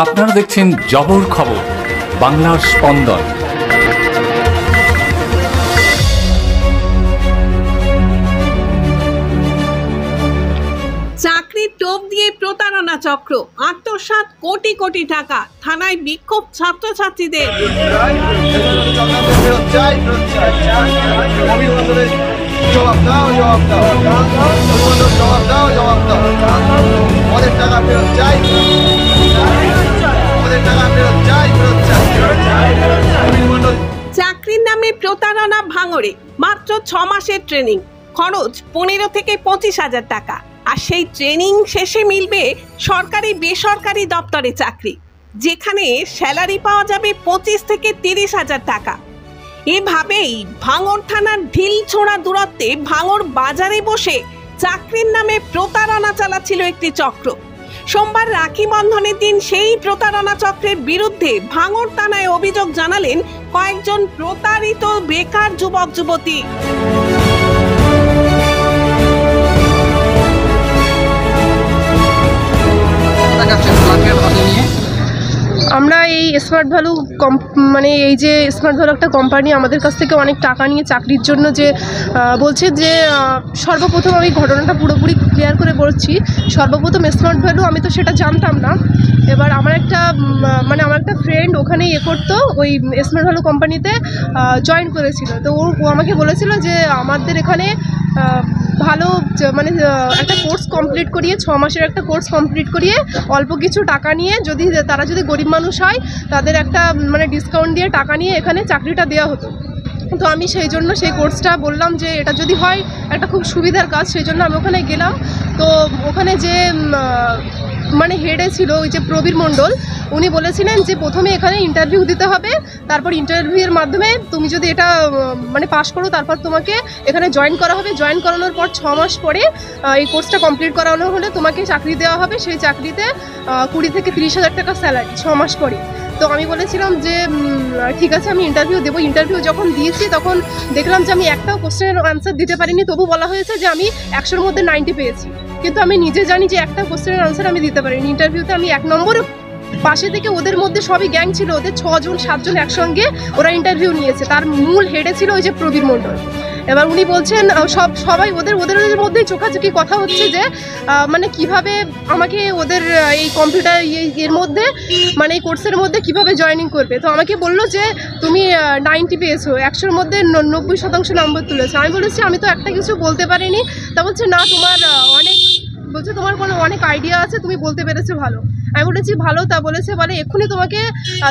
আপনারা দেখছেন জবর খবর, বাংলার স্পন্দন। চাকরির টোপ দিয়ে প্রতারণা চক্র, আত্মসাৎ কোটি কোটি টাকা, থানায় বিক্ষোভ ছাত্রছাত্রীদের। চাকরির নামে প্রতারণা ভাঙড়ে। মাত্র 6 মাসের ট্রেনিং, খরচ 15 থেকে 25,000 টাকা। আর সেই ট্রেনিং শেষে মিলবে সরকারি বেসরকারি দপ্তরে চাকরি, যেখানে স্যালারি পাওয়া যাবে 25 থেকে 30,000 টাকা। এভাবেই ভাঙড় থানার ঢিলছোড়া দূরত্বে ভাঙড় বাজারে বসে চাকরির নামে প্রতারণা চালাচ্ছিল একটি চক্র। সোমবার রাখি বন্ধনের দিন সেই প্রতারণা চক্রের বিরুদ্ধে ভাঙড় থানায় অভিযোগ জানালেন কয়েকজন প্রতারিত বেকার যুবক যুবতী। আমরা এই স্মার্ট ভ্যালু মানে এই যে স্মার্ট ভ্যালু একটা কোম্পানি আমাদের কাছ থেকে অনেক টাকা নিয়ে চাকরির জন্য যে বলছে যে সর্বপ্রথম আমি ঘটনাটা পুরোপুরি ক্লিয়ার করে বলছি। সর্বপ্রথম স্মার্ট ভ্যালু আমি তো সেটা জানতাম না। এবার আমার একটা ফ্রেন্ড ওখানে করতো, ওই স্মার্ট ভ্যালু কোম্পানিতে জয়েন করেছিল। তো ও আমাকে বলেছিল যে আমাদের এখানে ভালো মানে একটা কোর্স কমপ্লিট করিয়ে 6 মাসের একটা কোর্স কমপ্লিট করিয়ে অল্প কিছু টাকা নিয়ে তারা যদি গরিব মানুষ হয় তাদের একটা মানে ডিসকাউন্ট দিয়ে টাকা নিয়ে এখানে চাকরিটা দেওয়া হতো। তো আমি সেই জন্য সেই কোর্সটা বললাম যে এটা যদি হয় একটা খুব সুবিধার কাজ, সেই জন্য আমি ওখানে গেলাম। তো ওখানে যে মানে হেডে ছিল ওই যে প্রবীর মণ্ডল, উনি বলেছিলেন যে প্রথমে এখানে ইন্টারভিউ দিতে হবে, তারপর ইন্টারভিউয়ের মাধ্যমে তুমি যদি এটা মানে পাস করো তারপর তোমাকে এখানে জয়েন করা হবে। জয়েন করানোর পর 6 মাস পরে এই কোর্সটা কমপ্লিট করানো হলে তোমাকে চাকরি দেওয়া হবে। সেই চাকরিতে 20 থেকে 30,000 টাকা স্যালারি 6 মাস পরে। তো আমি বলেছিলাম যে ঠিক আছে আমি ইন্টারভিউ দেবো। ইন্টারভিউ যখন দিয়েছি তখন দেখলাম যে আমি একটাও কোশ্চেনের আনসার দিতে পারিনি। তবু বলা হয়েছে যে আমি 100-র মধ্যে 90 পেয়েছি, কিন্তু আমি নিজে জানি যে একটা কোশ্চেনের আনসার আমি দিতে পারিনি। ইন্টারভিউতে আমি 1 নম্বরে পাশে থেকে, ওদের মধ্যে সবই গ্যাং ছিল, ওদের 6 জন 7 জন একসঙ্গে ওরা ইন্টারভিউ নিয়েছে। তার মূল হেডে ছিল ওই যে প্রবীর মণ্ডল। এবার উনি বলছেন সবাই ওদের মধ্যেই চোখাচোখি কথা হচ্ছে যে মানে কিভাবে আমাকে ওদের এই কম্পিউটার এর মধ্যে মানে এই কোর্সের মধ্যে কিভাবে জয়েনিং করবে। তো আমাকে বললো যে তুমি 90 পেয়েছো, 100-র মধ্যে 90% নম্বর তুলেছো। আমি বলেছি আমি তো একটা কিছু বলতে পারিনি। তা বলছে না তোমার তোমার কোনো অনেক আইডিয়া আছে, তুমি বলতে পেরেছো ভালো। আমি বলেছি ভালো। তা বলেছে বলে এক্ষুনি তোমাকে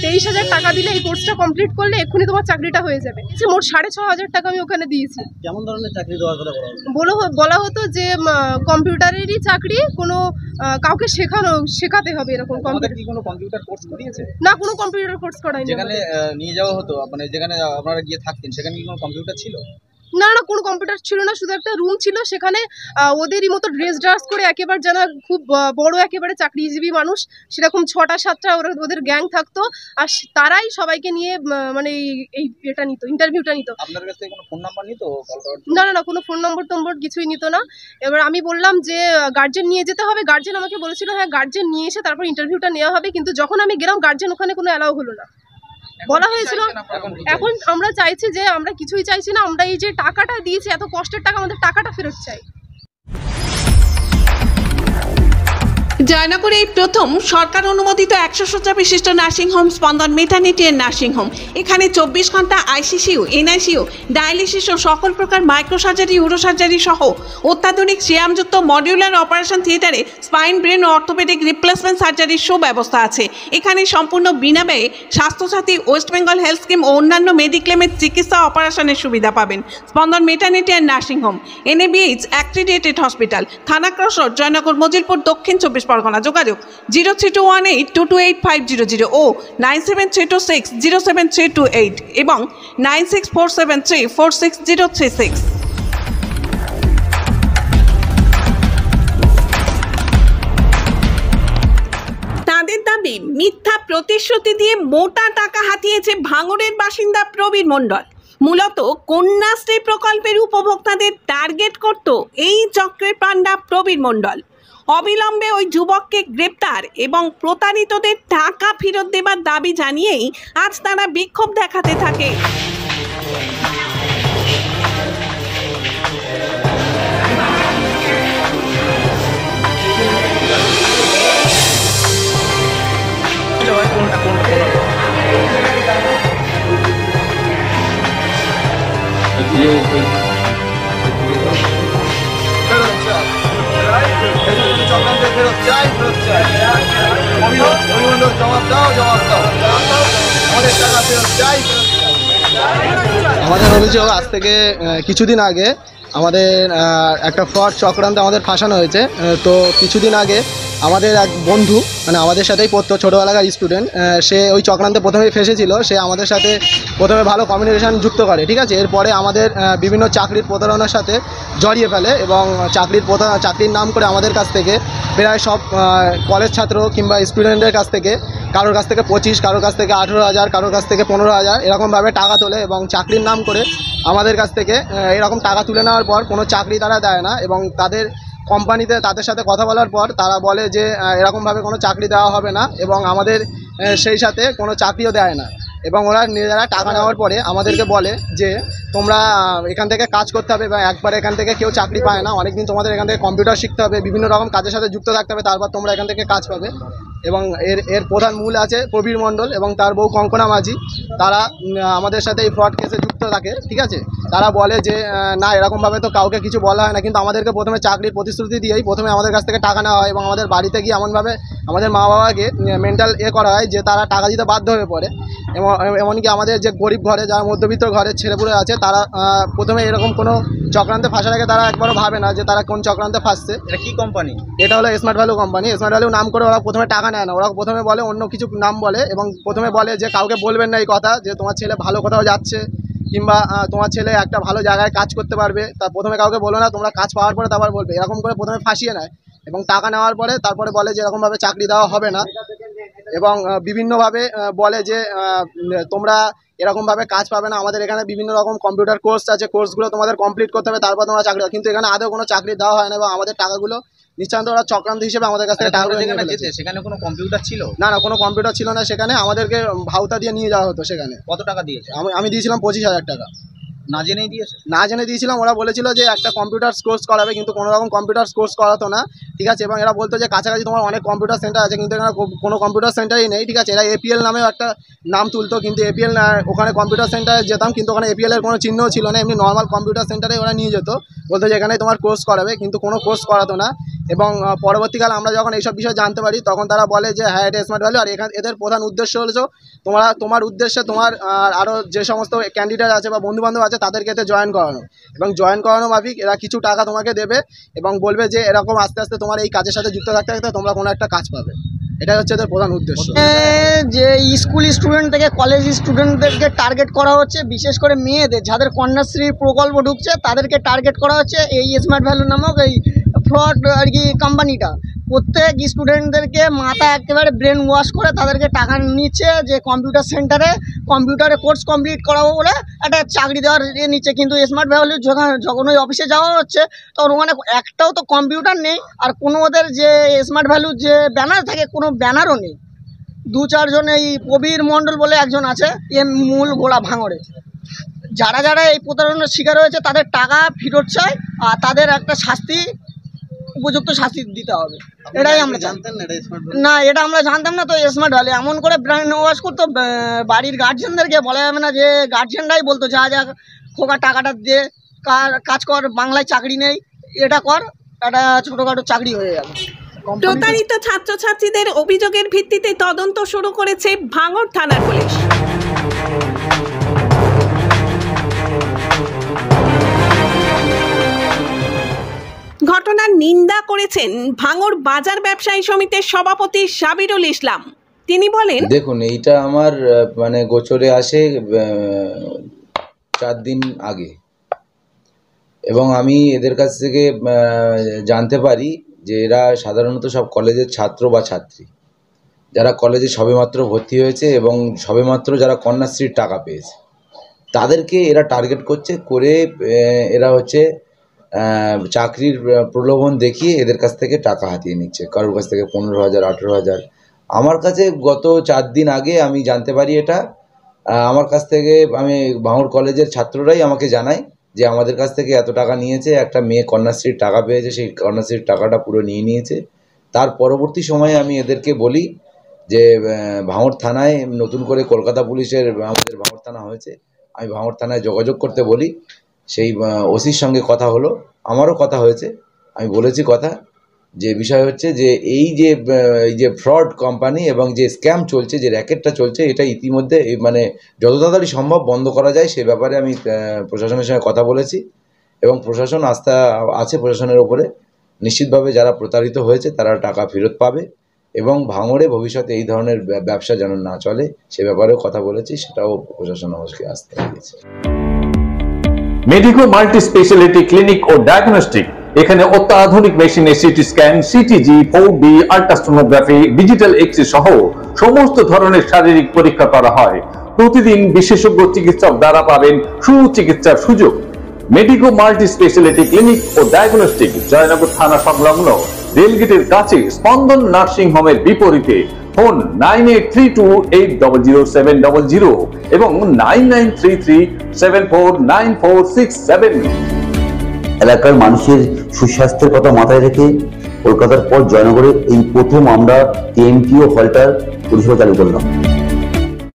23,000 টাকা দিলে এই কোর্সটা কমপ্লিট করলে এক্ষুনি তোমার চাকরিটা হয়ে যাবে। মোট 6,500 টাকা আমি ওখানে দিয়েছি। কেমন ধরনের চাকরি দেওয়ার কথা বলা হতো যে কম্পিউটারেরই চাকরি, কোনো কাউকে শেখাতে হবে এরকম। কোনো কম্পিউটার কোর্স করিয়েছে না, কোনো কম্পিউটার কোর্স করায়নি। যেখানে নিয়ে যাওয়া হতো মানে যেখানে আপনারা গিয়ে থাকতেন সেখানে কি কোনো কম্পিউটার ছিল? না, কোনো কম্পিউটার ছিল না, শুধু একটা রুম ছিল। সেখানে ওদেরই মতো ড্রেস করে একেবারে জানা খুব বড় একেবারে চাকরিজীবী মানুষ সেরকম 6টা 7টা ওদের গ্যাং থাকতো। আর তারাই সবাইকে নিয়ে মানে এই এটা নিত, ইন্টারভিউটা নিত। আপনার কাছ থেকে কোনো ফোন নাম্বার নিত? না, কোনো ফোন নম্বর কিছুই নিত না। এবার আমি বললাম যে গার্জেন নিয়ে যেতে হবে। গার্জেন আমাকে বলেছিল হ্যাঁ গার্জেন নিয়ে এসে তারপর ইন্টারভিউটা নেওয়া হবে। কিন্তু যখন আমি গেলাম গার্জেন ওখানে কোনো অ্যালাউ হলো না। বলা হয়েছিল এখন আমরা চাইছি যে আমরা কিছুই চাইছি না, আমরা এই যে টাকাটা দিয়েছি এত কষ্টের টাকা, আমাদের টাকাটা ফেরত চাই। জয়নগরে এই প্রথম সরকার অনুমোদিত 100 শয্যা বিশিষ্ট নার্সিংহোম স্পন্দন মেটার্নিটি এন্ড নার্সিংহোম। এখানে 24 ঘন্টা আইসিসিউ, এনআইসিউ, ডায়ালিসিস ও সকল প্রকার মাইক্রোসার্জারি, ইউরোসার্জারি সহ অত্যাধুনিক সিয়ামযুক্ত মডিউলার অপারেশন থিয়েটারে স্পাইন, ব্রেন ও অর্থোপেডিক রিপ্লেসমেন্ট সার্জারির সুব্যবস্থা আছে। এখানে সম্পূর্ণ বিনামূল্যে Swasthya Sathi, West Bengal health scheme ও অন্যান্য মেডিক্লেমের চিকিৎসা অপারেশনের সুবিধা পাবেন। Spandan maternity and nursing home, NABH accredited hospital, Thana cross road, Joynagar, Majilpur, Dakshin 24 Pargana. যোগাযোগ 0321822850 ও 9732607328 এবং 9647346036। তাদের দাবি মিথ্যা প্রতিশ্রুতি দিয়ে মোটা টাকা হাতিয়েছে ভাঙড়ের বাসিন্দা প্রবীর মণ্ডল। মূলত কন্যাশ্রী প্রকল্পের উপভোক্তাদের টার্গেট করত এই চক্রের পাণ্ডা প্রবীর মণ্ডল। অবিলম্বে ওই যুবককে গ্রেপ্তার এবং প্রতারিতদের টাকা ফেরত দেবার দাবি জানিয়েই আজ তারা বিক্ষোভ দেখাতে থাকে। আমাদের অভিযোগ আজ থেকে কিছুদিন আগে আমাদের একটা ফ্রড চক্রান্তে আমাদের ফাঁসানো হয়েছে। তো কিছুদিন আগে আমাদের এক বন্ধু মানে আমাদের সাথেই পড়তো, ছোটোবেলাকার স্টুডেন্ট, সে ওই চক্রান্তে প্রথমেই ফেসেছিল। সে আমাদের সাথে প্রথমে ভালো কমিউনিকেশান যুক্ত করে, ঠিক আছে। এরপরে আমাদের বিভিন্ন চাকরির প্রতারণার সাথে জড়িয়ে ফেলে এবং চাকরির নাম করে আমাদের কাছ থেকে প্রায় সব কলেজ ছাত্র কিংবা স্টুডেন্টের কাছ থেকে কারোর কাছ থেকে 25, কারোর কাছ থেকে 18,000, কারোর কাছ থেকে 15,000 এরকমভাবে টাকা তোলে এবং চাকরির নাম করে আমাদের কাছ থেকে এরকম টাকা তুলে নেওয়ার পর কোনো চাকরি তারা দেয় না এবং তাদের কোম্পানিতে তাদের সাথে কথা বলার পর তারা বলে যে এরকমভাবে কোনো চাকরি দেওয়া হবে না এবং আমাদের সেই সাথে কোনো চাকরিও দেয় না। এবং ওরা নিজেরা টাকা নেওয়ার পরে আমাদেরকে বলে যে তোমরা এখান থেকে কাজ করতে হবে এবং একবার এখান থেকে কেউ চাকরি পায় না, অনেকদিন তোমাদের এখান থেকে কম্পিউটার শিখতে হবে, বিভিন্ন রকম কাজের সাথে যুক্ত থাকতে হবে, তারপর তোমরা এখান থেকে কাজ পাবে। এবং এর প্রধান মূল আছে প্রবীর মণ্ডল এবং তার বউ কঙ্কনা মাঝি। তারা আমাদের সাথে এই ফ্রড কেসে যুক্ত থাকে, ঠিক আছে। তারা বলে যে না এরকমভাবে তো কাউকে কিছু বলা হয় না, কিন্তু আমাদেরকে প্রথমে চাকরির প্রতিশ্রুতি দিয়েই প্রথমে আমাদের কাছ থেকে টাকা নেওয়া হয় এবং আমাদের বাড়িতে গিয়ে এমনভাবে আমাদের মা বাবাকে মেন্টাল করা হয় যে তারা টাকা দিতে বাধ্য হয়ে পড়ে। এমনকি আমাদের যে গরিব ঘরে যারা মধ্যবিত্ত ঘরের ছেলেপুলে আছে তারা প্রথমে এরকম কোনো চক্রান্তে ফাঁসার আগে তারা একবারও ভাবে না যে তারা কোন চক্রান্তে ফাঁসছে। এটা কি কোম্পানি? এটা হলো smart value company. Smart value নাম করে ওরা প্রথমে টাকা নেয় না, ওরা প্রথমে বলে অন্য কিছু নাম বলে এবং প্রথমে বলে যে কাউকে বলবেন না এই কথা যে তোমার ছেলে ভালো কোথাও যাচ্ছে কিংবা তোমার ছেলে একটা ভালো জায়গায় কাজ করতে পারবে, তা প্রথমে কাউকে বলো না, তোমরা কাজ পাওয়ার পরে তারপর বলবে। এরকম করে প্রথমে ফাঁসিয়ে নেয় এবং টাকা নেওয়ার পরে তারপরে বলে যে এরকমভাবে চাকরি দেওয়া হবে না এবং বিভিন্নভাবে বলে যে তোমরা এরকমভাবে কাজ পাবে না, আমাদের এখানে বিভিন্ন রকম কম্পিউটার কোর্স আছে, কোর্সগুলো তোমাদের কমপ্লিট করতে হবে তারপর তোমরা চাকরি। কিন্তু এখানে আদৌ কোনো চাকরি দেওয়া হয় না এবং আমাদের টাকাগুলো নিশ্চয়ই ওরা চক্রান্ত হিসেবে আমাদের কাছ থেকে টাকাগুলো নিয়ে ফেলেছে। সেখানে কোনো কম্পিউটার ছিল না? না, কোনো কম্পিউটার ছিল না সেখানে। আমাদেরকে ভাউতা দিয়ে নিয়ে যাওয়া হতো সেখানে। কত টাকা দিয়েছে? আমি দিয়েছিলাম 25,000 টাকা। না জেনেই দিয়েছে? না জেনে দিয়েছিলাম। ওরা বলেছিল যে একটা কম্পিউটার কোর্স করাবে, কিন্তু কোনো রকম কম্পিউটার কোর্স করাতো না, ঠিক আছে। এবং এরা বলতো যে কাছাকাছি তোমার অনেক কম্পিউটার সেন্টার আছে, কিন্তু এখানে কোনো কম্পিউটার সেন্টারই নেই, ঠিক আছে। এরা APL নামেও একটা নাম তুলতো, কিন্তু APL ওখানে কম্পিউটার সেন্টারে যেতাম কিন্তু ওখানে APL এর কোনো চিহ্নও ছিল না, এমনি নর্মাল কম্পিউটার সেন্টারে ওরা নিয়ে যেত, বলতো যে এখানে তোমার কোর্স করাবে, কিন্তু কোনো কোর্স করাতো না। এবং পরবর্তীকালে আমরা যখন এইসব বিষয় জানতে পারি তখন তারা বলে যে হ্যাঁ এটা স্মার্ট ভ্যালু, আর এদের প্রধান উদ্দেশ্য হলো তোমার উদ্দেশ্যে তোমার আরও যে সমস্ত ক্যান্ডিডেট আছে বা বন্ধুবান্ধব আছে তাদেরকে এতে জয়েন করানো এবং জয়েন করানো মাফিক এরা কিছু টাকা তোমাকে দেবে এবং বলবে যে এরকম আস্তে আস্তে তোমার এই কাজের সাথে যুক্ত থাকতে থাকতে তোমরা কোনো একটা কাজ পাবে। এটাই হচ্ছে এদের প্রধান উদ্দেশ্য। যে স্কুল স্টুডেন্ট থেকে কলেজ স্টুডেন্টদেরকে টার্গেট করা হচ্ছে, বিশেষ করে মেয়েদের যাদের কন্যাশ্রী প্রকল্প ঢুকছে তাদেরকে টার্গেট করা হচ্ছে এই স্মার্ট ভ্যালু নামক এই ফ্রড আর কি কোম্পানিটা। প্রত্যেক স্টুডেন্টদেরকে মাথা একেবারে ব্রেন ওয়াশ করে তাদেরকে টাকা নিচ্ছে যে কম্পিউটারে কোর্স কমপ্লিট করাবো বলে একটা চাকরি দেওয়ার নিচ্ছে। কিন্তু স্মার্ট ভ্যালু যখন ওই অফিসে যাওয়া হচ্ছে তখন ওখানে একটাও তো কম্পিউটার নেই, আর কোনো ওদের যে স্মার্ট ভ্যালু যে ব্যানার থাকে কোনো ব্যানারও নেই। 2-4 জন এই প্রবীর মণ্ডল বলে একজন আছে মূল গোড়া ভাঙড়ে, যারা এই প্রতারণার শিকার হয়েছে তাদের টাকা ফেরত চায় আর তাদের একটা উপযুক্ত শাস্তি দিতে হবে। এটাই আমরা জানতেন না, এটা আমরা জানতাম না। তো স্মার্ট ভ্যালু এমন করে ব্রেন ওয়াশ করতো, বাড়ির গার্জিয়ানদেরকে বলা যাবে না, যে গার্জিয়ানরাই বলতো যা খোকা টাকাটা দিয়ে কাজ কর, বাংলায় চাকরি নেই, এটা কর, একটা ছোটোখাটো চাকরি হয়ে যাবে। প্রতারিত ছাত্রছাত্রীদের অভিযোগের ভিত্তিতে তদন্ত শুরু করেছে ভাঙড় থানার পুলিশ। ঘটনার নিন্দা করেছেন ভাঙড় বাজার ব্যবসায়ী সমিতির সভাপতি সাবিরুল ইসলাম। তিনি বলেন, দেখুন এইটা আমার মানে গোচরে আসে 4 দিন আগে এবং আমি এদের কাছ থেকে জানতে পারি যে এরা সাধারণত সব কলেজের ছাত্র বা ছাত্রী, যারা কলেজে সবেমাত্র ভর্তি হয়েছে এবং সবেমাত্র যারা কন্যাশ্রীর টাকা পেয়েছে তাদেরকে এরা টার্গেট করছে, করে এরা হচ্ছে চাকরির প্রলোভন দেখিয়ে এদের কাছ থেকে টাকা হাতিয়ে নিচ্ছে, কারোর কাছ থেকে 15,000 18,000। আমার কাছে গত 4 দিন আগে আমি জানতে পারি এটা। আমার কাছ থেকে আমি ভাঙড় কলেজের ছাত্ররাই আমাকে জানায় যে আমাদের কাছ থেকে এত টাকা নিয়েছে, একটা মেয়ে কন্যাশ্রীর টাকা পেয়েছে, সেই কন্যাশ্রীর টাকাটা পুরো নিয়ে নিয়েছে। তার পরবর্তী সময়ে আমি এদেরকে বলি যে ভাঙড় থানায় নতুন করে কলকাতা পুলিশের আমাদের ভাঙড় থানা হয়েছে, আমি ভাঙড় থানায় যোগাযোগ করতে বলি। সেই ওসির সঙ্গে কথা হলো, আমারও কথা হয়েছে। আমি বলেছি কথা যে বিষয় হচ্ছে যে এই যে ফ্রড কোম্পানি এবং যে স্ক্যাম চলছে, যে র্যাকেটটা চলছে, এটা ইতিমধ্যে মানে যত তাড়াতাড়ি সম্ভব বন্ধ করা যায় সে ব্যাপারে আমি প্রশাসনের সঙ্গে কথা বলেছি এবং প্রশাসন আস্থা আছে প্রশাসনের ওপরে। নিশ্চিতভাবে যারা প্রতারিত হয়েছে তারা টাকা ফেরত পাবে এবং ভাঙড়ে ভবিষ্যতে এই ধরনের ব্যবসা যেন না চলে সে ব্যাপারেও কথা বলেছি, সেটাও প্রশাসন আমাকে আস্থা দিয়েছে। মেডিকো মাল্টি স্পেশালিটি ক্লিনিক ও ডায়াগনস্টিক, এখানে অত্যাধুনিক মেশিনে CT scan, CTG, 4D, ultrasonography, digital X-ray সহ সমস্ত ধরনের শারীরিক পরীক্ষা করা হয়। প্রতিদিন বিশেষজ্ঞ চিকিৎসক দ্বারা পাবেন সুচিকিৎসার সুযোগ। মেডিকো মাল্টি স্পেশালিটি ক্লিনিক ও ডায়াগনস্টিক, জয়নগর থানা সংলগ্ন, রেলগেটের কাছে, স্পন্দন নার্সিং হোমের বিপরীতে। ফোন 9832800700 এবং 9933749467। এলাকার মানুষের সুস্বাস্থ্যের কথা মাথায় রেখে কলকাতার পর জয়নগরে এই প্রথম আমরা TMTO হলটার পরিষেবা চালু করলাম।